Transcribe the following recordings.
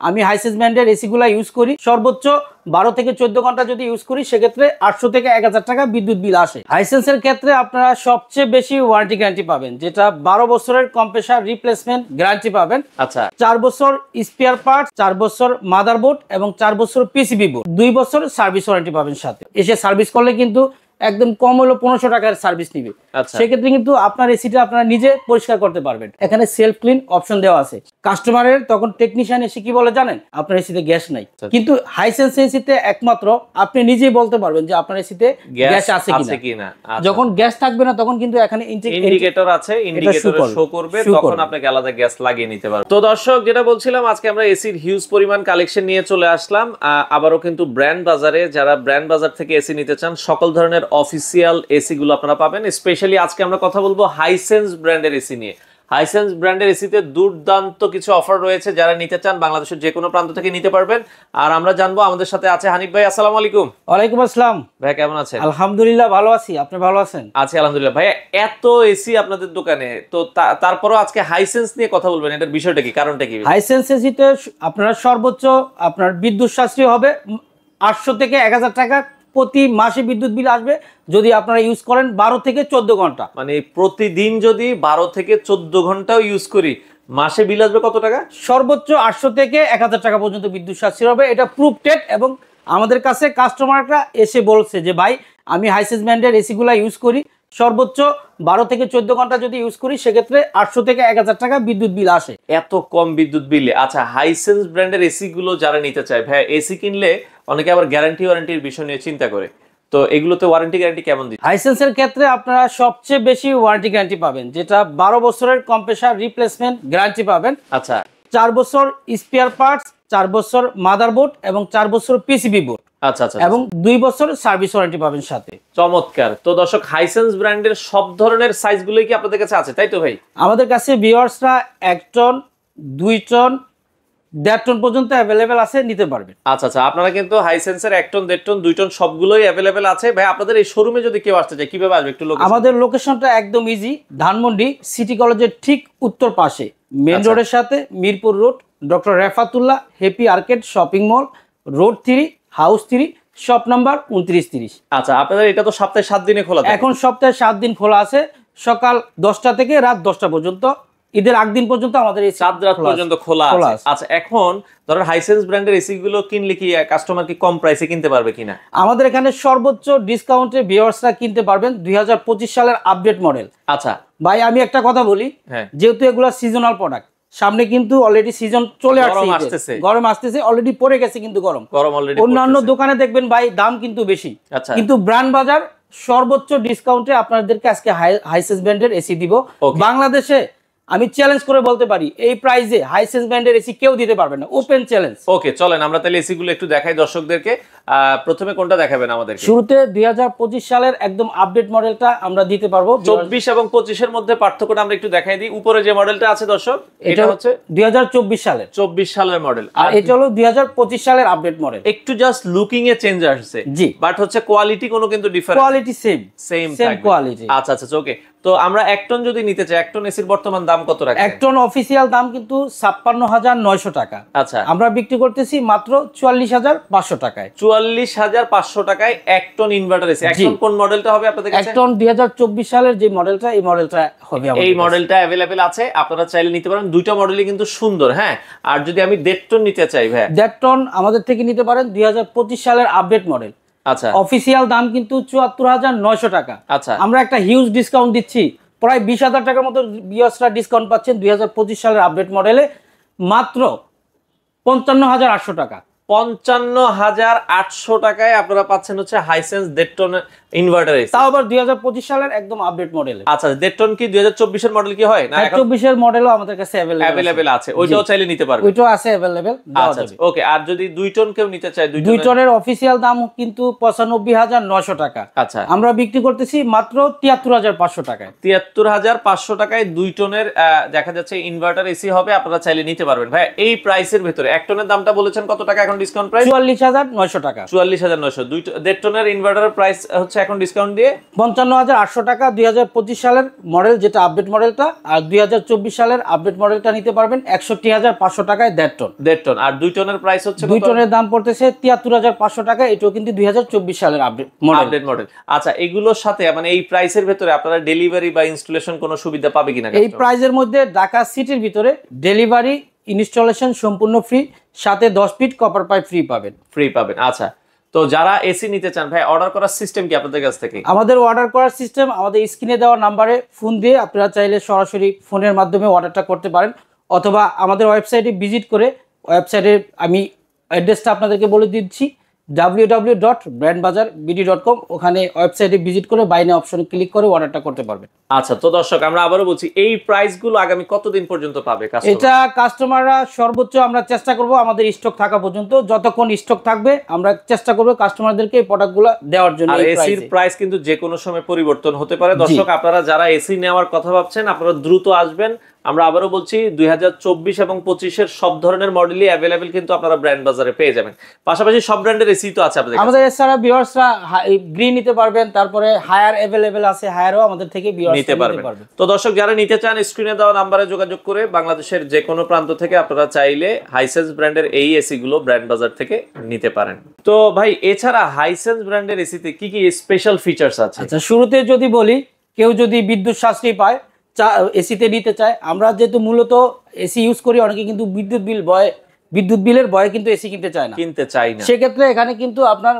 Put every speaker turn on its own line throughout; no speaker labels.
আমি হাইসেন্স ব্র্যান্ডের এসি গুলা ইউজ করি, সর্বোচ্চ 12 থেকে 14 ঘন্টা যদি ইউজ করি সেক্ষেত্রে 800 থেকে 1000 টাকা বিদ্যুৎ বিল আসে। হাইসেন্সের ক্ষেত্রে আপনারা সবচেয়ে বেশি ওয়ারেন্টি গ্যারান্টি পাবেন, যেটা 12 বছরের কম্প্রেসার রিপ্লেসমেন্ট গ্যারান্টি পাবেন।
আচ্ছা,
4 বছর স্পেয়ার পার্টস, 4 বছর মাদারবোর্ড এবং 4 বছর পিসিবি বোর্ড, 2 বছর সার্ভিস ওয়ারেন্টি পাবেন সাথে। এসে সার্ভিস করলে কিন্তু একদম কম হলো 1500 টাকার সার্ভিস নিবে। সেক্ষেত্রে কিন্তু আপনার এসিটা আপনারা নিজে পরিষ্কার করতে পারবেন। এখানে সেলফ ক্লিন অপশন দেওয়া আছে। কাস্টমারের তখন টেকনিশিয়ান এসে কি বলে জানেন, আপনার এসিতে গ্যাস নাই, কিন্তু হাইসেন্স এসিতে একমাত্র আপনি নিজেই বলতে পারবেন যে আপনার এসিতে গ্যাস আছে কিনা। যখন গ্যাস থাকবে না তখন কিন্তু এখানে
ইন্ডিকেটর আছে, ইন্ডিকেটর শো করবে, তখন আপনাকে আলাদা গ্যাস লাগিয়ে নিতে পারবেন। তো দর্শক, যেটা বলছিলাম, আজকে আমরা এসির হিউজ পরিমাণ কালেকশন নিয়ে চলে আসলাম। আবারও কিন্তু ব্র্যান্ড বাজারে, যারা ব্র্যান্ড বাজার থেকে এসি নিতে চান, সকল ধরনের অফিসিয়াল এসি গুলো আপনারা পাবেন। স্পেশালি আজকে আমরা কথা বলবো হাইসেন্স ব্র্যান্ডের এসি নিয়ে। হাইসেন্স ব্র্যান্ডের এসিতে দুর্দান্ত কিছু অফার রয়েছে, যারা নিতে চান বাংলাদেশের যে কোনো প্রান্ত থেকে নিতে পারবেন। আর আমরা জানবো, আমাদের সাথে আছে হানিফ ভাই। আসসালামু আলাইকুম।
ওয়ালাইকুম আসসালাম
ভাই, কেমন আছেন?
আলহামদুলিল্লাহ ভালো আছি, আপনি ভালো আছেন?
আছি আলহামদুলিল্লাহ। ভাই, এত এসি আপনাদের দোকানে, তো তারপরও আজকে হাইসেন্স নিয়ে কথা বলবেন, এটার বিষয়টা কি, কারণটা কি?
হাইসেন্স এসিতে আপনারা সর্বোচ্চ আপনার বিদ্যুৎ সাশ্রয় হবে 800 থেকে 1000 টাকা প্রতি মাসে বিদ্যুৎ বিল আসবে, যদি আপনারা ইউজ করেন 12 থেকে 14 ঘন্টা।
মানে প্রতিদিন যদি 12 থেকে 14 ঘন্টাও ইউজ করি, মাসে বিল আসবে কত টাকা?
সর্বোচ্চ 800 থেকে 1000 টাকা পর্যন্ত বিদ্যুৎ সাশ্রয় হবে। এটা প্রুফটেড, এবং আমাদের কাছে কাস্টমাররা এসে বলছে যে ভাই, আমি হাইসেন্স ব্র্যান্ডের এসিগুলা ইউজ করি, সর্বোচ্চ 12 থেকে 14 ঘন্টা যদি ইউজ করি সেক্ষেত্রে 800 থেকে 1000 টাকা বিদ্যুৎ বিল আসে।
এত কম বিদ্যুৎ বিলে? আচ্ছা, হাইসেন্স ব্র্যান্ডের এসি গুলো যারা নিতে চায়, ভাই এসি কিনলে অনেকে আবার গ্যারান্টি ওয়ারেন্টির বিষয় নিয়ে চিন্তা করে, তো এগুলোতে ওয়ারেন্টি গ্যারান্টি কেমন দিচ্ছে?
হাইসেন্সের ক্ষেত্রে আপনারা সবচেয়ে বেশি ওয়ারেন্টি গ্যারান্টি পাবেন, যেটা 12 বছরের কম্প্রেসার রিপ্লেসমেন্ট গ্যারান্টি পাবেন।
আচ্ছা,
4 বছর স্পেয়ার পার্টস, 4 বছর মাদারবোর্ড এবং 4 বছর পিসিবি বোর্ড।
আচ্ছা আচ্ছা,
এবং 2 বছর সার্ভিস ওয়ারেন্টি পাবেন সাথে।
চমৎকার। তো দর্শক, হাইসেন্স ব্র্যান্ডের সব ধরনের সাইজগুলোই কি আপনাদের কাছে আছে, তাই তো ভাই?
আমাদের কাছে ভিউয়ার্সরা 1 টন, 2 টন, 1.5 টন পর্যন্ত অ্যাভেলেবেল আছে, নিতে পারবেন।
আচ্ছা আচ্ছা, আপনারা কিন্তু হাইসেন্সের 1 টন, 1.5 টন, 2 টন সবগুলোই অ্যাভেলেবেল আছে। ভাই, আপনাদের এই শোরুমে যদি কেউ আসতে চায় কিভাবে আসবে, একটু লোকেশন?
আমাদের লোকেশনটা একদম ইজি, ধানমন্ডি সিটি কলেজের ঠিক উত্তর পাশে, মেন রোডের সাথে Mirpur road, doctor Refatullah happy arcade shopping mall, road 3, house 3, shop number 2930।
আচ্ছা, আপনাদের এটা তো সপ্তাহে 7 দিনে খোলা থাকে?
এখন সপ্তাহে 7 দিন খোলা আছে, সকাল 10টা থেকে রাত 10টা পর্যন্ত, ঈদের আগদিন পর্যন্ত আমাদের এই
7 রাত পর্যন্ত খোলা আছে। আচ্ছা, এখন ধরেন হাইসেন্স ব্র্যান্ডের এসি গুলো কিনলে কি কাস্টমার কি কম প্রাইসে কিনতে পারবে কিনা?
আমাদের এখানে সর্বোচ্চ ডিসকাউন্টে ভিউয়ার্সরা কিনতে পারবেন 2025 সালের আপডেট মডেল।
আচ্ছা ভাই,
আমি একটা কথা বলি, যেহেতু এগুলা সিজনাল প্রোডাক্ট, সামনে কিন্তু অলরেডি সিজন চলে আসছে, গরম আসতেছে, অলরেডি পড়ে গেছে কিন্তু গরম অলরেডি। অন্যান্য দোকানে দেখবেন ভাই দাম কিন্তু বেশি, কিন্তু ব্র্যান্ড বাজার সর্বোচ্চ ডিসকাউন্টে আপনাদেরকে আজকে হাইসেন্স ব্র্যান্ডের এসি দিব। বাংলাদেশে আমি চ্যালেঞ্জ করে বলতে পারি, এই প্রাইসে হাইসেন্স ব্র্যান্ডের এসি কেউ দিতে পারবে না, ওপেন চ্যালেঞ্জ।
ওকে, চলেন আমরা তাহলে এসি গুলো একটু দেখাই দর্শকদেরকে। প্রথমে কোনটা দেখাবেন আমাদেরকে?
শুরুতে 2025 সালের একদম আপডেট মডেলটা আমরা দিতে পারবো।
24 এবং 25 এর মধ্যে পার্থক্যটা আমরা একটু দেখাই দিই। উপরে যে মডেলটা আছে দর্শক, এটা হচ্ছে
2024 সালের
24 সালের মডেল,
আর এটা হলো 2025 সালের আপডেট মডেল।
একটু জাস্ট লুকিং এ চেঞ্জ আসছে,
জি,
বাট হচ্ছে কোয়ালিটি কোনো কিন্তু ডিফারেন্স,
কোয়ালিটি সেম কোয়ালিটি।
আচ্ছা আচ্ছা, ওকে। তো আমরা 1 টন যদি নিতে চাই, 1 টন এসির বর্তমান দাম কত রাখছেন?
1 টন অফিসিয়াল দাম কিন্তু 56900 টাকা।
আচ্ছা,
আমরা বিক্রি করতেছি মাত্র 44500 টাকায়।
44500 টাকায় 1 টন ইনভার্টার এসি। 1 টন কোন মডেলটা হবে আপনাদের কাছে?
1 টন 2024 সালের যে মডেলটা, এই মডেলটা হবে আমাদের।
এই মডেলটা अवेलेबल আছে, আপনারা চাইলে নিতে পারেন। দুইটা মডেলই কিন্তু সুন্দর। হ্যাঁ, আর যদি আমি 1.5 টন নিতে চাই ভাই,
1.5 টন আমাদের থেকে নিতে পারেন 2025 সালের আপডেট মডেল।
আচ্ছা,
অফিসিয়াল দাম কিন্তু 74900 টাকা।
আচ্ছা,
আমরা একটা হিউজ ডিসকাউন্ট দিচ্ছি, প্রায় 20000 টাকার মতো ভিউয়ার্সরা ডিসকাউন্ট পাচ্ছেন 2025 সালের আপডেট মডেলে, মাত্র 55800 টাকা।
55800 টাকায় আপনারা পাচ্ছেন হচ্ছে হাইসেন্স 1.5 টন ইনভার্টার এসি,
তাও আবার 2025 সালের একদম আপডেট মডেল।
আচ্ছা, 1.5 টন কি 2024 এর মডেল কি হয় না?
24 এর মডেলও আমাদের কাছে अवेलेबल
আছে, ওইটাও চাইলে নিতে পারবে।
ওইটাও আছে अवेलेबल।
আচ্ছা ওকে। আর যদি 2 টন কেউ নিতে চায়,
2 টনের অফিসিয়াল দাম কিন্তু 95900 টাকা।
আচ্ছা,
আমরা বিক্রি করতেছি মাত্র 73500 টাকায়।
73500 টাকায় 2 টনের দেখা যাচ্ছে ইনভার্টার এসি হবে, আপনারা চাইলে নিতে পারবেন। ভাই, এই প্রাইসের ভিতরে 1 টনের দামটা বলেছেন কত টাকা এখন ডিসকাউন্ট প্রাইস?
44900 টাকা।
44900। 1.5 টনের ইনভার্টারের প্রাইস হচ্ছে হচ্ছে এখন ডিসকাউন্ট দিয়ে
55,800 টাকা 2025 সালের মডেল, যেটা আপডেট মডেলটা। আর 2024 সালের আপডেট মডেলটা নিতে পারবেন 61,500 টাকায় 1.5 টন।
1.5 টন। আর 2 টনের প্রাইস হচ্ছে
2 টনের দাম পড়তেছে 73,500 টাকা। এটাও কিন্তু 2024 সালের আপডেট মডেল।
আচ্ছা, এগুলোর সাথে মানে এই প্রাইসের ভিতরে আপনারা ডেলিভারি বা ইনস্টলেশন কোনো সুবিধা পাবে কিনা?
এই প্রাইজের মধ্যে ঢাকা সিটির ভিতরে ডেলিভারি, ইনস্টলেশন সম্পূর্ণ ফ্রি, সাথে 10 ফিট কপার পাইপ ফ্রি পাবেন। আচ্ছা, তো যারা এসি নিতে চান ভাই, অর্ডার করার সিস্টেম কি আপনাদের কাছ থেকে? আমাদের অর্ডার করার সিস্টেম আমাদের স্ক্রিনে দেওয়া নাম্বারে ফোন দিয়ে আপনারা চাইলে সরাসরি ফোনের মাধ্যমে অর্ডারটা করতে পারেন, অথবা আমাদের ওয়েবসাইটে ভিজিট করে, ওয়েবসাইটে আমি অ্যাড্রেসটা আপনাদেরকে বলে দিচ্ছি, www.brandbazarbd.com। ওখানে ওয়েবসাইটে ভিজিট করে বাই নাও অপশনে ক্লিক করে অর্ডারটা করতে পারবেন।
আচ্ছা, তো দর্শক আমরা আবারও বলছি, এই প্রাইসগুলো আগামী কতদিন পর্যন্ত পাবে কাস্টমার?
এটা কাস্টমাররা সর্বোচ্চ আমরা চেষ্টা করব আমাদের স্টক থাকা পর্যন্ত, যতক্ষণ স্টক থাকবে আমরা চেষ্টা করব কাস্টমারদেরকে এই প্রোডাক্টগুলো দেওয়ার জন্য।
আর এসির প্রাইস কিন্তু যে কোনো সময় পরিবর্তন হতে পারে। দর্শক আপনারা যারা এসি নেওয়ার কথা ভাবছেন, আপনারা দ্রুত আসবেন। আমরা আবারও বলছি 2024 এবং 25 সব ধরনের মডেলই अवेलेबल কিন্তু আপনারা ব্র্যান্ড বাজারে পেয়ে যাবেন। পাশাপাশি সব ব্র্যান্ডের এসি তো আছে আপনাদের।
আমাদের এছাড়া ভিউয়ার্সরা গ্রিন নিতে পারবেন, তারপরে হায়ার अवेलेबल আছে, হায়ারও আমাদের থেকে ভিউয়ার্স নিতে পারবেন। তো
দর্শক যারা নিতে চান স্ক্রিনে দেওয়া নম্বরে যোগাযোগ করে বাংলাদেশের যে কোনো প্রান্ত থেকে আপনারা চাইলে হাইসেন্স ব্র্যান্ডের এই এসি গুলো ব্র্যান্ড বাজার থেকে নিতে পারেন। তো ভাই, এছাড়া হাইসেন্স ব্র্যান্ডের এসিতে কি কি স্পেশাল ফিচারস আছে?
আচ্ছা, শুরুতে যদি বলি, কেউ যদি বিদ্যুৎ সাশ্রয়ী পায় এসিতে নিতে চায়, আমরা যেহেতু মূলত এসি ইউজ করি, অনেকে কিন্তু বিদ্যুৎ বিলের ভয়ে কিন্তু এসি কিনতে চায় না, সেক্ষেত্রে এখানে কিন্তু আপনার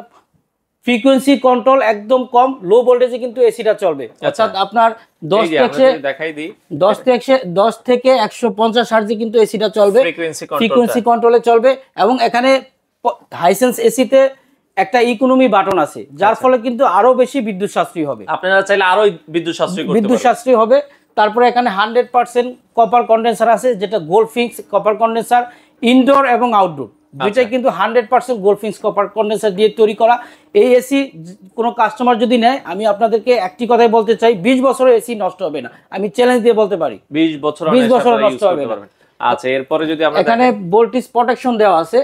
ফ্রিকোয়েন্সি কন্ট্রোল একদম কম, লো ভোল্টেজে কিন্তু এসিটা চলবে। অর্থাৎ আপনার 10 থেকে 150 হার্জে কিন্তু এসিটা চলবে, ফ্রিকোয়েন্সি কন্ট্রোলে চলবে। এবং এখানে হাইসেন্স এসিতে একটা ইকোনমি বাটন আছে, যার ফলে কিন্তু আরো বেশি বিদ্যুৎ সাশ্রয়ী হবে।
আপনারা চাইলে আরো বিদ্যুৎ
সাশ্রয়ী হবে। তারপরে এখানে 100% কপার কন্ডেন্সার আছে, যেটা গোল্ডফিংস কপার কন্ডেন্সার, ইনডোর এবং আউটডোর দুইটাই কিন্তু 100% গোল্ডফিংস কপার কন্ডেন্সার দিয়ে তৈরি করা। এই এসি কোনো কাস্টমার যদি নেয়, আমি আপনাদেরকে একটি কথাই বলতে চাই, 20 বছরের এসি নষ্ট হবে না, আমি চ্যালেঞ্জ দিয়ে বলতে পারি
20 বছর
নষ্ট হবে না।
আচ্ছা, এরপরে যদি আমরা
এখানে ভোল্টেজ প্রোটেকশন দেওয়া আছে,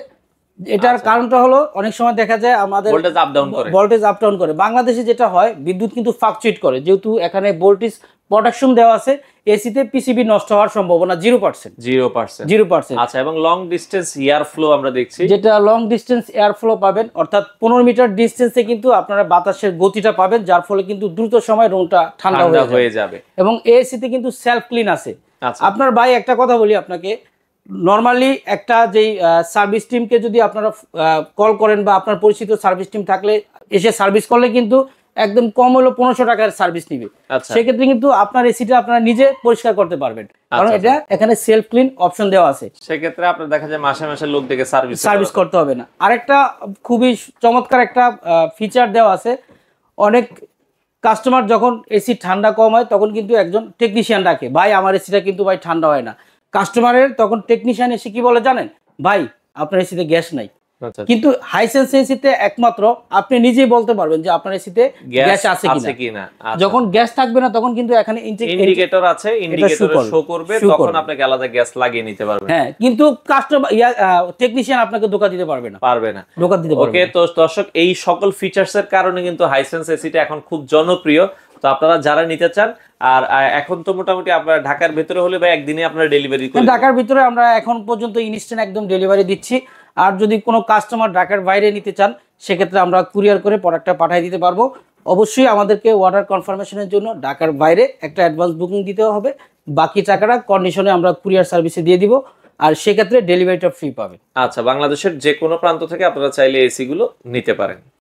এটার কারণটা হলো অনেক সময় দেখা যায় আমাদের ভোল্টেজ আপ ডাউন করে। বাংলাদেশে যেটা হয়, বিদ্যুৎ কিন্তু ফ্লাকচুয়েট করে, যেহেতু এখানে ভোল্টেজ প্রোটেকশন দেওয়া আছে, এসিতে পিসিবি নষ্ট হওয়ার সম্ভাবনা 0%।
আচ্ছা, এবং লং ডিসটেন্স এয়ার ফ্লো আমরা দেখছি,
যেটা লং ডিসটেন্স এয়ার ফ্লো পাবেন, অর্থাৎ 15 মিটার ডিসটেন্সে কিন্তু আপনারা বাতাসের গতিটা পাবেন, যার ফলে কিন্তু দ্রুত সময় রুমটা ঠান্ডা হয়ে যাবে। এবং এসিতে কিন্তু সেলফ ক্লিন আছে। আপনার ভাই একটা কথা বলি আপনাকে, নরমালি একটা যেই সার্ভিস টিমকে যদি আপনারা কল করেন বা আপনার পরিচিত সার্ভিস টিম থাকলে এসে সার্ভিস করলে কিন্তু একদম কম হলো 1500 টাকার সার্ভিস নিবে। সেক্ষেত্রে কিন্তু আপনার এসিটা আপনারা নিজে পরিষ্কার করতে পারবেন, কারণ এটা এখানে সেলফ ক্লিন অপশন দেওয়া আছে।
সেক্ষেত্রে আপনার দেখা যায় মাসে মাসে লোক দেখে
সার্ভিস করতে হবে না। আরেকটা খুবই চমৎকার একটা ফিচার দেওয়া আছে, অনেক কাস্টমার যখন এসি ঠান্ডা কম হয় তখন কিন্তু একজন টেকনিশিয়ান ডাকে, ভাই আমার এসিটা কিন্তু ভাই ঠান্ডা হয় না। কাস্টমারের তখন টেকনিশিয়ান এসে কি বলে জানেন, ভাই আপনার এসিতে গ্যাস নাই। কিন্তু হাইসেন্স এসিতে একমাত্র আপনি নিজেই বলতে পারবেন যে আপনার এসিতে গ্যাস আছে কিনা। যখন গ্যাস থাকবে না তখন কিন্তু এখানে
ইন্ডিকেটর আছে, ইন্ডিকেটরে শো করবে, তখন আপনি আলাদা গ্যাস লাগিয়ে নিতে পারবেন।
হ্যাঁ, কিন্তু কাস্টমার টেকনিশিয়ান আপনাকে ধোঁকা দিতে পারবে না।
ওকে, তো দর্শক এই সকল ফিচারস এর কারণে কিন্তু হাইসেন্স এসিটা এখন খুব জনপ্রিয়। তো আপনারা যারা নিতে চান, আর এখন তো মোটামুটি আপনারা ঢাকার ভিতরে হলে বা একদিনে আপনারা ডেলিভারি করেন।
ঢাকার ভিতরে আমরা এখন পর্যন্ত ইনস্ট্যান্ট একদম ডেলিভারি দিচ্ছি। আর যদি কোনো কাস্টমার ঢাকার বাইরে নিতে চান, সেক্ষেত্রে আমরা কুরিয়ার করে প্রোডাক্টটা পাঠিয়ে দিতে পারবো। অবশ্যই আমাদেরকে অর্ডার কনফার্মেশনের জন্য ঢাকার বাইরে একটা অ্যাডভান্স বুকিং দিতে হবে, বাকি টাকাটা কন্ডিশনে আমরা কুরিয়ার সার্ভিসে দিয়ে দিব, আর সেক্ষেত্রে ডেলিভারিটা ফ্রি পাবেন।
আচ্ছা, বাংলাদেশের যে কোনো প্রান্ত থেকে আপনারা চাইলে এসি গুলো নিতে পারেন।